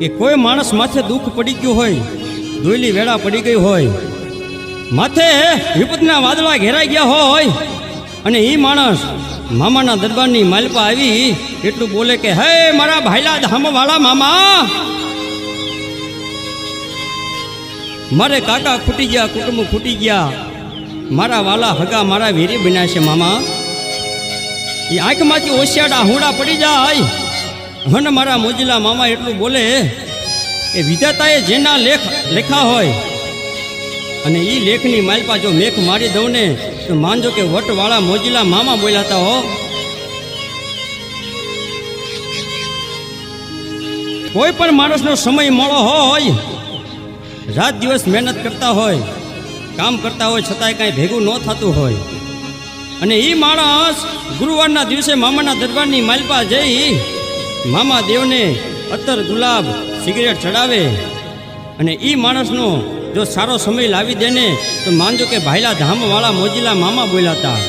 કે કોઈ માણસ માથે દુઃખ પડી ગયું હોય, દોયલી વેળા પડી ગઈ હોય, માથે વિપતના વાદળા ઘેરાઈ ગયા હોય, અને એ માણસ મામાના દરબારની માલપા આવી એટલું બોલે કે હે મારા ભાઈલા ધામવાળા મામા, મારે કાકા ખૂટી ગયા, કુટુંબ ખૂટી ગયા, મારા વાલા હગા મારા વીરી બન્યા છે મામા. એ આંખમાંથી ઓશિયાડા હુંડા પડી જાય અને મારા મોજીલા મામા એટલું બોલે કે વિધાતાએ જેના લેખ લેખા હોય અને એ લેખની માલપા જો મેખ મારી દઉં ને તો માનજો કે વટવાળા મોજીલા મામા બોલાતા હો. કોઈ પણ માણસનો સમય મોડો હોય, રાત દિવસ મહેનત કરતા હોય, કામ કરતા હોય, છતાંય કાંઈ ભેગું ન થતું હોય, અને એ માણસ ગુરુવારના દિવસે મામાના દરબારની માલપા જઈ મામા દેવને અત્તર ગુલાબ સિગરેટ ચડાવે અને એ માણસનો જો સારો સમય લાવી દે ને તો માનજો કે ભાઈલા ધામવાળા મોજીલા મામા બોલાતા.